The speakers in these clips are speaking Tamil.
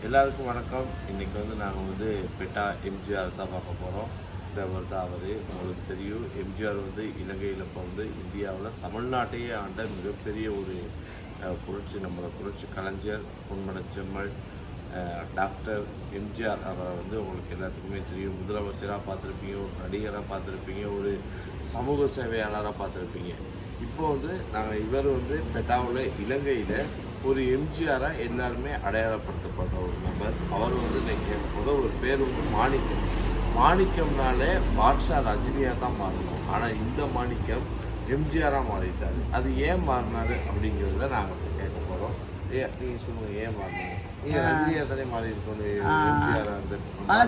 எல்லாருக்கும் வணக்கம். இன்றைக்கி நாங்கள் பெட்டா எம்ஜிஆர் தான் பார்க்க போகிறோம். அவர் தான் உங்களுக்கு தெரியும். எம்ஜிஆர் இலங்கையில் இப்போ இந்தியாவில் தமிழ்நாட்டையே ஆண்ட மிகப்பெரிய ஒரு புரட்சி கலைஞர் பொன்மனச்செம்மல் டாக்டர் எம்ஜிஆர். அவரை உங்களுக்கு எல்லாத்துக்குமே தெரியும். முதலமைச்சராக பார்த்துருப்பீங்க, ஒரு நடிகராக பார்த்துருப்பீங்க, ஒரு சமூக சேவையாளராக பார்த்துருப்பீங்க. இப்போ நாங்கள் இவர் பெட்டாவில் இலங்கையில் ஒரு எம்ஜிஆராக எல்லாருமே அடையாளப்படுத்தப்பட்ட ஒரு நபர். அவர் இன்னைக்கு ஒரு பேர் மாணிக்கம். மாணிக்கம்னாலே பாட்ஷா ரஜினியாக தான் மாறணும். ஆனால் இந்த மாணிக்கம் எம்ஜிஆராக மாறிட்டார். அது ஏன் மாறினார் அப்படிங்கிறத நாங்கள் கேட்க போகிறோம். நீங்கள் சொல்லுங்கள், ஏன் மாறினீங்க? நீங்கள் ரஜினியாக தானே மாறி இருக்கணும். எம்ஜிஆர் பல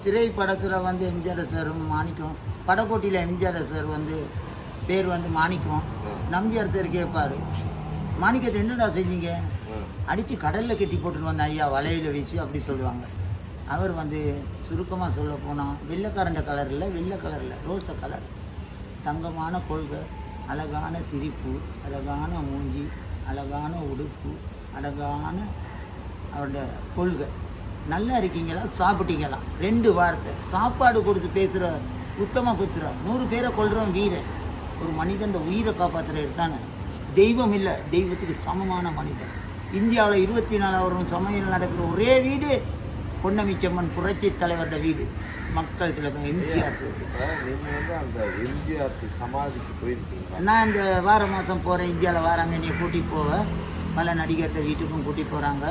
திரைப்படத்தில் எம்ஜிஆர் சார் மாணிக்கம், படக்கோட்டியில் எம்ஜிஆர் சார் பேர் மாணிக்கம். நம்பியார் சார் கேட்பார், மாணிக்கத்தை என்னடா செஞ்சீங்க? அடித்து கடலில் கட்டி போட்டுட்டு வந்த ஐயா, வலையில் வீசி அப்படி சொல்லுவாங்க. அவர் சுருக்கமாக சொல்ல போனால் வெள்ளைக்காரண்ட கலரில், வெள்ளை கலரில் ரோச கலர், தங்கமான கொள்கை, அழகான சிரிப்பு, அழகான மூஞ்சி, அழகான உடுப்பு, அழகான அவரோட கொள்கை. நல்லா இருக்கீங்களா, சாப்பிட்டீங்களா, 2 வார்த்தை. சாப்பாடு கொடுத்து பேசுகிற உத்தம புத்திரன், 100 பேரை கொள்கிறோம் வீரன். ஒரு மனிதன் உயிரை காப்பாற்றுற இருக்கானே, தெய்வம் இல்லை, தெய்வத்துக்கு சமமான மனிதன். இந்தியாவில் 24 வருடம் சமையல் நடக்கிற ஒரே வீடு பொன்னமிச்சம்மன் புரட்சி தலைவரோட வீடு. மக்கள் திலகம் எம்ஜிஆர். அந்த எம்ஜிஆர் சமாதிக்கு போயிருக்கீங்க? நான் இந்த வார மாதம் போகிறேன். இந்தியாவில் வராங்க, நீ கூட்டிகிட்டு போவேன். பல நடிகர்கிட்ட வீட்டுக்கும் கூட்டிகிட்டு போகிறாங்க.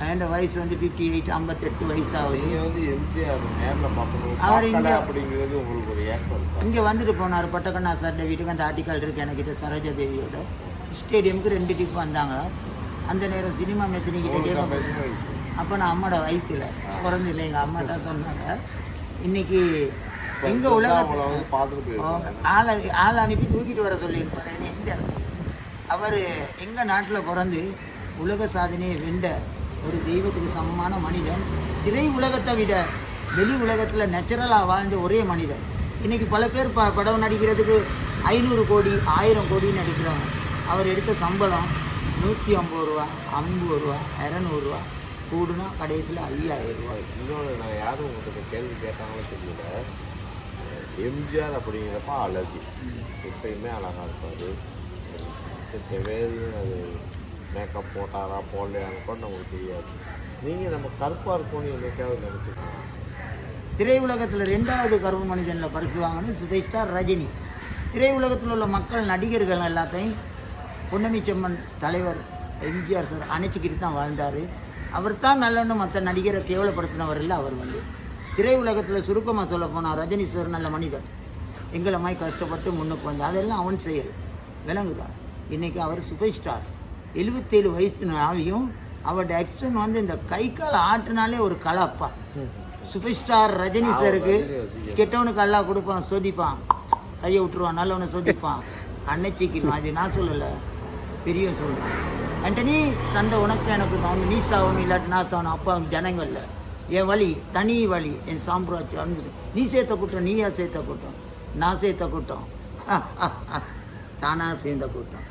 என் வயசு 58, 58 வயசாகுது. எம்ஜிஆர் நேரில் பார்க்கணும், அவர் இங்கே அப்படிங்கிறது உங்களுக்கு ஒரு ஏக்கம். இங்கே வந்துட்டு போனார் பட்டக்கண்ணா சார்ட வீட்டுக்கு. அந்த ஆர்டிக்கல் இருக்குது என்கிட்ட. சரோஜா தேவியோட ஸ்டேடியமுக்கு 2 டிப் வந்தாங்க. அந்த நேரம் சினிமா மெத்தனிக்கிட்ட கேட்க. அப்போ நான் அம்மாவோட வயிற்றுல பிறந்தில்லை. எங்கள் அம்மா தான் சொன்னாங்க, இன்னைக்கு எங்கள் உலகத்தில் ஆள் அனுப்பி தூக்கிட்டு வர சொல்லியிருப்பார். என்ன அவர் எங்கள் நாட்டில் பிறந்து உலக சாதனையை வென்ற ஒரு தெய்வத்துக்கு சமமான மனிதன். திரை உலகத்தை விட வெளி உலகத்தில் நேச்சுரலாக வாழ்ந்த ஒரே மனிதன். இன்றைக்கி பல பேர் படம் நடிக்கிறதுக்கு 500 கோடி 1000 கோடி நடிக்கிறாங்க. அவர் எடுத்த சம்பளம் 150 ரூபா, 50 ரூபா, 200 ரூபா, கூடுனா கடைசியில் 5000 ரூபாய். இன்னொன்று, நான் யாரும் உங்களுக்கு கேள்வி கேட்டாங்களோ தெரியல, எம்ஜிஆர் அப்படிங்கிறப்ப அழகு, எப்பயுமே அழகாக இருப்பார். செவேல்னு அது மேக்கப் போட்டாரா போடலையான்னு கூட நமக்கு தெரியாது. நீங்கள் நம்ம கருப்பாக இருக்கோன்னு என்னைக்காவது நினச்சிருக்கோம்? திரை உலகத்தில் 2வது கருப்பு மனிதனில் பரிசு வாங்கினது சூப்பர் ஸ்டார் ரஜினி. திரை உலகத்தில் உள்ள மக்கள், நடிகர்கள் எல்லாத்தையும் பொன்னமிச்சம்மன் தலைவர் எம்ஜிஆர் சார் அணைச்சிக்கிட்டு தான் வாழ்ந்தார். அவர் தான் நல்லன்னு மற்ற நடிகரை கேவலப்படுத்தினவர் இல்லை. அவர் திரை உலகத்தில் சுருக்கமாக சொல்ல போனால் ரஜினி சார் நல்ல மனிதர். எங்களை மாதிரி கஷ்டப்பட்டு முன்னுக்கு வந்து அதெல்லாம் அவன் செயல் விளங்குதான். இன்றைக்கி அவர் சூப்பர் ஸ்டார். 77 வயசு ஆகியும் அவரோட ஆக்ஷன் இந்த கை கால் ஆட்டினாலே ஒரு கலாப்பா. சூப்பர் ஸ்டார் ரஜினி சாருக்கு கெட்டவனுக்கு எல்லாம் கொடுப்பான், சோதிப்பான், கையை விட்டுருவான், நல்லவனை சோதிப்பான், அன்னைச்சிக்குவான். அது நான் சொல்லலை, பெரிய சொல்கிறேன். ஆண்டனி சண்டை உனக்கு எனக்கு அவனு நீ சாகணும், இல்லாட்டி நான் சாகணும். அப்போ அவங்க ஜனங்கள்ல என் வழி தனி வழி, என் சாம்ராஜ்யம் அன்பு. நீ சேர்த்த கூட்டம், நீயா சேர்த்த கூட்டம், நான் சேர்த்த கூட்டம், தானாக சேர்ந்த கூட்டம்.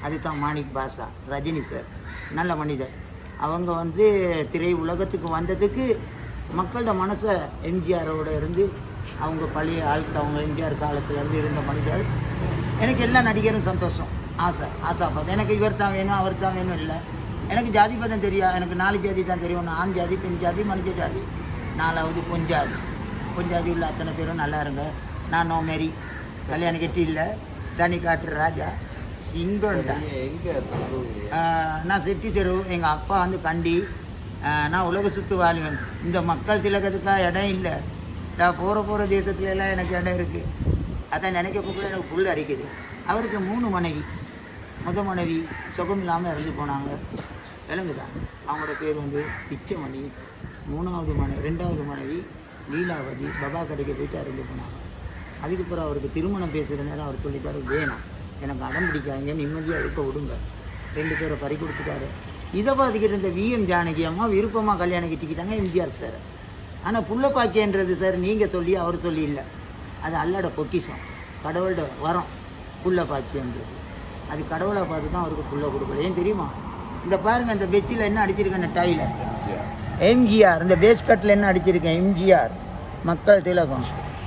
அதுதான் மாணிக் பாஷா ரஜினி சார். நல்ல மனிதர். அவங்க திரை உலகத்துக்கு வந்ததுக்கு மக்களோட மனசை எம்ஜிஆரோட இருந்து அவங்க பழைய ஆட்கள், அவங்க எம்ஜிஆர் காலத்துலேருந்து இருந்த மனிதர். எனக்கு எல்லா நடிகரும் சந்தோஷம், ஆசாபாத். எனக்கு இவர் தான் வேணும், அவர் தான் வேணும் இல்லை. எனக்கு ஜாதி பதம் தெரியாது. எனக்கு 4 ஜாதி தான் தெரியும். ஆண் ஜாதி, பெண் ஜாதி, மனித ஜாதி. 4வது பொஞ்சாதி. பொஞ்சாதி உள்ள அத்தனை பேரும் நல்லா இருங்க. நான் நோ மேரி, கல்யாணம் கட்டி இல்லை, தனி காட்டுற ராஜா, சிங்கம் தான். நான் செட்டி தெரு, எங்கள் அப்பா கண்டி. நான் உலக சுற்று வாழ்வேன். இந்த மக்கள் திலகத்துக்காக இடம் இல்லை. நான் போகிற தேசத்துல எல்லாம் எனக்கு இடம் இருக்குது. அதான் நினைக்கப்போக்குள்ள எனக்கு புல் அரிக்குது. அவருக்கு 3 மனைவி. முதல் மனைவி சுகம் இல்லாமல் இறந்து போனாங்க, விளங்குதான். அவங்களோட பேர் பிச்சைமணி. 2வது மனைவி லீலாவதி, பபா கடைக்கு போயிட்டு இறந்து போனாங்க. அதுக்கப்புறம் அவருக்கு திருமணம் பேசுகிற நேரம் அவர் சொல்லித்தாரு, வேணாம், எனக்கு அடம் பிடிக்காங்க, நிம்மதியாக இருக்க விடுங்க. 2 பேரை பறி கொடுத்துட்டாரு. இதை பார்த்துக்கிட்டு இருந்த விஎம் ஜானகி அம்மா விருப்பமாக கல்யாணம் கட்டிக்கிட்டாங்க எம்ஜிஆர் சார். ஆனால் புள்ள பாக்கியன்றது சார் நீங்கள் சொல்லி அவர் சொல்லி இல்லை, அது அல்லாட பொக்கிஷம், கடவுளோட வரம். புள்ள பாக்கியன்றது அது கடவுளை பார்த்து தான் அவருக்கு புள்ள கொடுக்கல. ஏன் தெரியுமா? இந்த பாருங்க இந்த பெச்சில் என்ன அடிச்சிருக்கேன் டைல எம்ஜிஆர். எம்ஜிஆர். இந்த பேஸ்கட்டில் என்ன அடிச்சிருக்கேன் எம்ஜிஆர் மக்கள் திலகம்.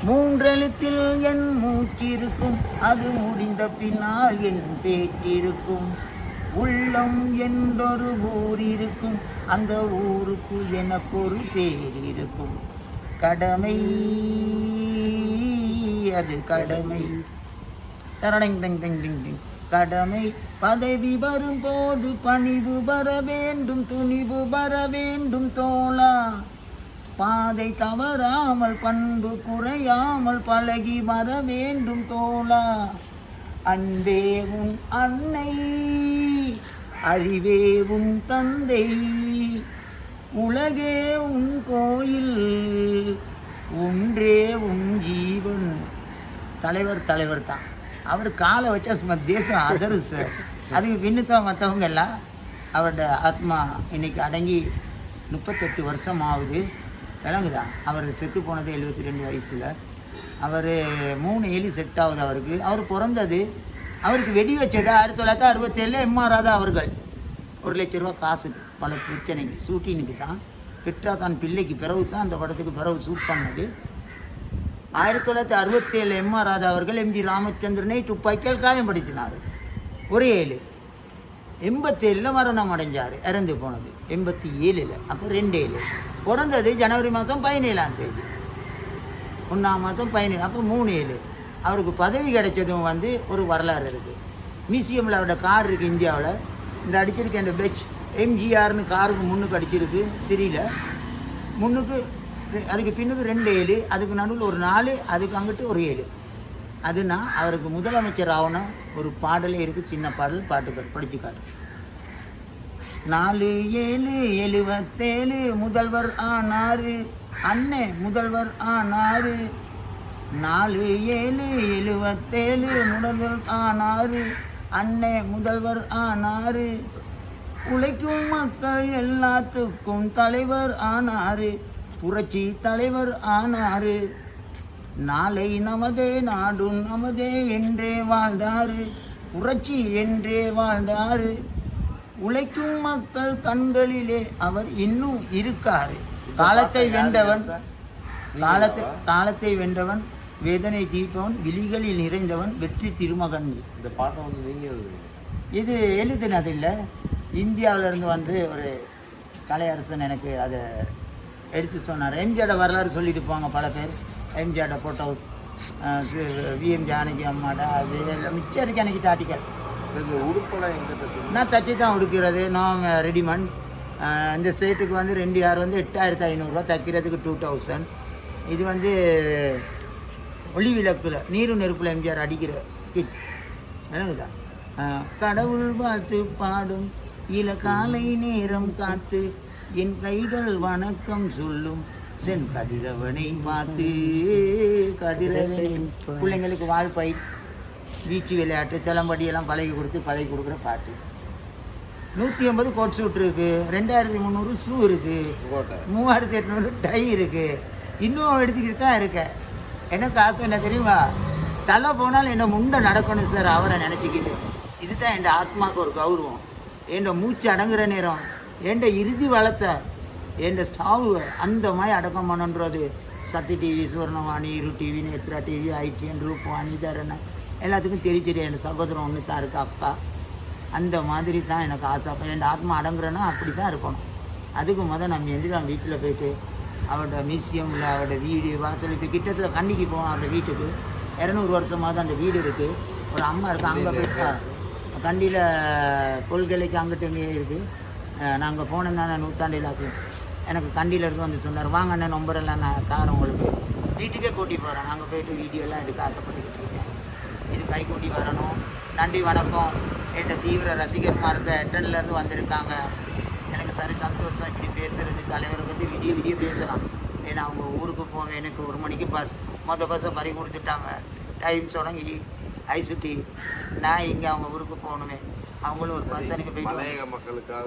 மூன்றெழுத்தில் என் மூச்சிருக்கும், அது முடிந்த பின்னால் என் பேச்சிருக்கும். உள்ளம் என்றொரு ஊர் இருக்கும், அந்த ஊருக்கு எனக்கொரு பேர் இருக்கும். கடமை அது கடமை. டரடங் டங் டங் டிங் டிங். கடமை. பதவி வரும்போது பணிவு வர வேண்டும், துணிவு வர வேண்டும் தோழா. பாதை தவறாமல் பண்பு குறையாமல் பழகி வர வேண்டும் தோழா. அன்பே உன் அன்னை, அறிவே உன் தந்தை, உலகே உன் கோயில், ஒன்றே உன் ஜீவன். தலைவர் தான். அவர் காலை வச்சா சும்மா தேசம் அதரு சார். அதுக்கு பின்னுத்தான் மற்றவங்க எல்லாம். அவரோட ஆத்மா இன்னைக்கு அடங்கி 38 வருஷம் ஆகுது. விளங்குதா? அவர் செத்து போனது 72 வயசில். அவர் 3 ஏழு செட் ஆகுது அவருக்கு. அவர் பிறந்தது, அவருக்கு வெடி வச்சது 1967 எம்ஆர் ராதா அவர்கள். 1 லட்ச ரூபா காசு பல பிரச்சனைக்கு ஷூட்டிங்க்கு தான். பெற்றா தான் பிள்ளைக்கு பிறகு தான் அந்த படத்துக்கு பிறகு ஷூட் பண்ணது. 1967 எம்ஆர் ராதா அவர்கள் எம்ஜி ராமச்சந்திரனை துப்பாக்கியால் காயப்படுத்தினார். 1 7. 87 மரணம் அடைஞ்சார், இறந்து போனது 87. அப்போ 2 7. பிறந்தது ஜனவரி மாதம் 17ஆம் தேதி, 1ஆம் மாதம் 17. அப்போ 3 7. அவருக்கு பதவி கிடைச்சதும் வந்து ஒரு வரலாறு இருக்குது. மியூசியமில் அவரோட கார் இருக்குது இந்தியாவில். இந்த அடிச்சிருக்கு அந்த பெச் எம்ஜிஆர்னு காருக்கு முன்னுக்கு அடிச்சிருக்கு சிறியில். முன்னுக்கு அதுக்கு பின்னுக்கு 2 7, அதுக்கு நடுவில் ஒரு 4, அதுக்கு அங்கிட்டு ஒரு 7. அதுனா அவருக்கு முதலமைச்சர் ஆகணும். ஒரு பாடலே இருக்குது, சின்ன பாடல், பாட்டு படித்து காட்டு. 4 7 77 முதல்வர் ஆனாரு, அண்ணே முதல்வர் ஆனாரு. 4 7 77 முதல்வர் ஆனாரு, அண்ணே முதல்வர் ஆனாரு. உழைக்கும் மக்கள் எல்லாத்துக்கும் தலைவர் ஆனாரு, புரட்சி தலைவர் ஆனாரு. நாளை நமதே நாடும் நமதே என்றே வாழ்ந்தாரு, புரட்சி என்றே வாழ்ந்தாரு. உழைக்கும் மக்கள் கண்களிலே அவர் இன்னும் இருக்காரு. காலத்தை வென்றவன், காலத்தை வென்றவன், வேதனை தீர்ப்பவன், விழிகளில் நிறைந்தவன், வெற்றி திருமகன். இந்த பாட்டை வந்து நீங்கள் எழுதுறீங்க? இது எழுதினதில்லை. இந்தியாவிலேருந்து வந்து ஒரு கலையரசன் எனக்கு அதை எடுத்து சொன்னார். எம்ஜிஆரோட வரலாறு சொல்லிட்டு போவாங்க பல பேர். எம்ஜிஆரோட ஃபோட்டோஸ், விஎம் ஜானகி அம்மாட, அது எல்லாம் மிச்சம் இருக்கு எனக்கு ஆர்டிக்கல். இந்த உடுப்பெல்லாம் எங்கே நான் தச்சு தான் உடுக்கிறது, நான் ரெடிமேட். இந்த செட்டுக்கு வந்து 2 யார் வந்து 8500 தைக்கிறதுக்கு 2000. இது வந்து ஒளி விளக்கில் நீரு நெருப்பில் எம்ஜிஆர் அடிக்கிற கிட். விளங்குதா? கடவுள் வாழ்த்து பாடும் இல காலை நேரம் காத்து, என் கைகள் வணக்கம் சொல்லும் சென் கதிரவனை பார்த்து. கதிரவனை பிள்ளைங்களுக்கு வாழ்ப்பை, வீச்சு விளையாட்டு, சிலம்படியெல்லாம் பழகி கொடுக்குற பாட்டு. 180 கோட் சூட் இருக்குது, 2300 ஷூ இருக்குது, 3800 டை இருக்குது. இன்னும் எடுத்துக்கிட்டு தான் இருக்கேன். எனக்கு ஆசை என்ன தெரியுமா? தலை போனாலும் என்ன முண்டை நடக்கணும் சார் அவரை நினச்சிக்கிட்டு. இதுதான் என் ஆத்மாவுக்கு ஒரு கௌரவம். என் மூச்சு அடங்குற நேரம், என் இறுதி வளத்தை, என் சாவு அந்த மாதிரி அடக்கம் பண்ணுன்றது. சக்தி டிவி, சுவர்ணவாணி, இரு டிவி, நேத்ரா டிவி, ஐடிஎன், ரூப்வாணி, தரணை எல்லாத்துக்கும் தெரியும். என் சகோதரம் ஒன்று தான் இருக்குது, அக்கா. அந்த மாதிரி தான் எனக்கு ஆசை. என் ஆத்மா அடங்குறேன்னா அப்படி தான் இருக்கணும். அதுக்கு நம்ம எந்திரம் வீட்டில் போய்ட்டு அவரோட மியூசியமில் அவரோட வீடு வாசல். இப்போ கிட்டத்தில் கண்டிக்கு போவோம் அவரோட வீட்டுக்கு. 200 வருஷமாக தான் அந்த வீடு இருக்குது. ஒரு அம்மா இருக்குது, அங்கே போய்ட்டு கண்டியில் கொள்கலைக்கு அங்கிட்டு இங்கே இருக்குது. நாங்கள் போனோம் தானே 100ஆண்டு விழாக்கு. எனக்கு கண்டியில் இருந்து வந்து சொன்னார், வாங்க அண்ணன் நம்பரெல்லாம் நான் காரம் உங்களுக்கு வீட்டுக்கே கூட்டி போகிறேன். நாங்கள் போய்ட்டு வீடியோலாம் எடுக்க ஆசைப்பட்டுக்கிட்டு இருக்கேன். இது கை கூட்டி வரணும். நன்றி வணக்கம். என் தீவிர ரசிகர்மா இருக்க எட்டன்லேருந்து வந்திருக்காங்க. எனக்கு சரி சந்தோஷம் இப்படி பேசுகிறது. தலைவரை பற்றி விடிய பேசலாம். ஏன்னா அவங்க ஊருக்கு போவேன். எனக்கு 1 மணிக்கு மொதல் பஸ்ஸை பறி கொடுத்துட்டாங்க. டைம் தொடங்கி ஐசுட்டி நான் இங்கே அவங்க ஊருக்கு போகணுமே. அவங்களும் ஒரு ஃபங்க்ஷனுக்கு போய் மலையக மக்களுக்காக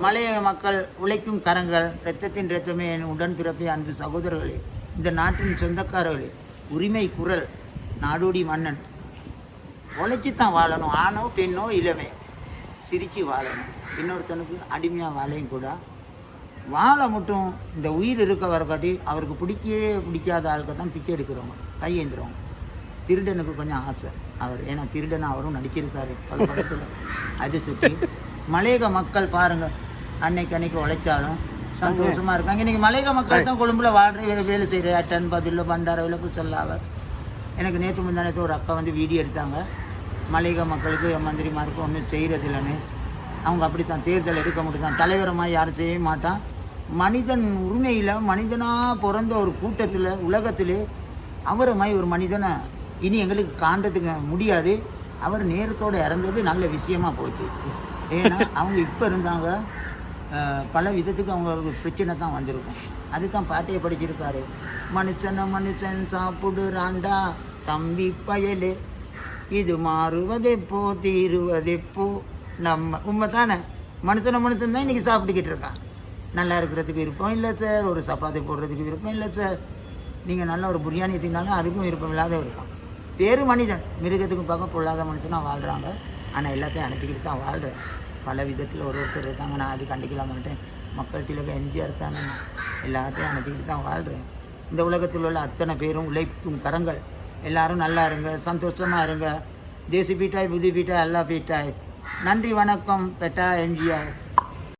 மலையக மக்கள் உழைக்கும் கரங்கள், இரத்தத்தின் இரத்தமே, என் உடன்பிறப்பே, அன்பு சகோதரர்களே, இந்த நாட்டின் சொந்தக்காரர்களே, உரிமை குரல், நாடோடி மன்னன், உழைச்சி தான் வாழணும். ஆணோ பெண்ணோ இளமே, சிரித்து வாழணும், இன்னொருத்தனுக்கு அடிமையாக வாழையும் கூட. வாழை மட்டும் இந்த உயிர் இருக்க வரக்காட்டி அவருக்கு பிடிக்கவே பிடிக்காத ஆளுக்க தான் பிச்சை எடுக்கிறவங்க, கையேந்துறவங்க. திருடனுக்கு கொஞ்சம் ஆசை அவர், ஏன்னா திருடன் அவரும் நடிச்சிருக்காரு பல படத்தில். அது சுற்றி மலையக மக்கள் பாருங்கள், அன்னைக்கு உழைச்சாலும் சந்தோஷமாக இருக்காங்க. இன்றைக்கி மலையக மக்கள் தான் கொழும்புல வாழ்கிற வேலை செய்கிற அட்டன் பதில் பண்டார விளப்பு சொல்லாவ. எனக்கு நேற்று முந்தானத்து ஒரு அக்கா வந்து வீடியோ எடுத்தாங்க, மலையக மக்களுக்கு மந்திரிமாருக்கு ஒன்றும் செய்கிறதில்லன்னு. அவங்க அப்படித்தான், தேர்தல் எடுக்க மட்டும்தான், தலைவரமாக யாரும் செய்ய மாட்டான். மனிதன் உரிமையில் மனிதனாக பிறந்த ஒரு கூட்டத்தில் உலகத்திலே அவரை மாதிரி ஒரு மனிதனை இனி எங்களுக்கு காண்றதுக்கு முடியாது. அவர் நேரத்தோடு இறந்தது நல்ல விஷயமா போச்சு. ஏன்னா அவங்க இப்போ இருந்தாங்க, பல விதத்துக்கு அவங்களுக்கு பிரச்சனை தான் வந்திருக்கும். அதுதான் பாட்டையை படிச்சிருக்காரு, மனுஷன் சாப்பிடுறாண்டா தம்பி பயலே, இது மாறுவதெப்போ தீருவதெப்போ. நம்ம உண்மை தானே, மனுஷன் தான் இன்றைக்கி சாப்பிட்டுக்கிட்டு இருக்கான். நல்லா இருக்கிறதுக்கு விருப்பம் இல்லை சார், ஒரு சப்பாத்தி போடுறதுக்கு விருப்பம் இல்லை சார். நீங்கள் நல்ல ஒரு பிரியாணி தின்னாலும் அதுக்கும் விருப்பம் இல்லாத இருக்கும். பேரு மனிதன், மிருகத்துக்கு பார்க்க பொல்லாத மனுஷனாக வாழ்கிறாங்க. ஆனால் எல்லாத்தையும் அணைச்சிக்கிட்டு தான் வாழ்கிறேன். பல விதத்தில் ஒருத்தர் இருக்காங்க, நான் அது கண்டிக்கல மாட்டேன். மக்கள் திலக எம்ஜிஆர் தானே, எல்லாத்தையும் அணைச்சிக்கிட்டு தான் வாழ்கிறேன். இந்த உலகத்தில் உள்ள அத்தனை பேரும் உழைக்கும் கரங்கள், எல்லாரும் நல்லா இருங்க, சந்தோஷமாக இருங்க. தேசி பீட்டாய் புது பீட்டாய் எல்லா பீட்டாய். நன்றி, வணக்கம். பெட்டா எம்ஜிஆர்.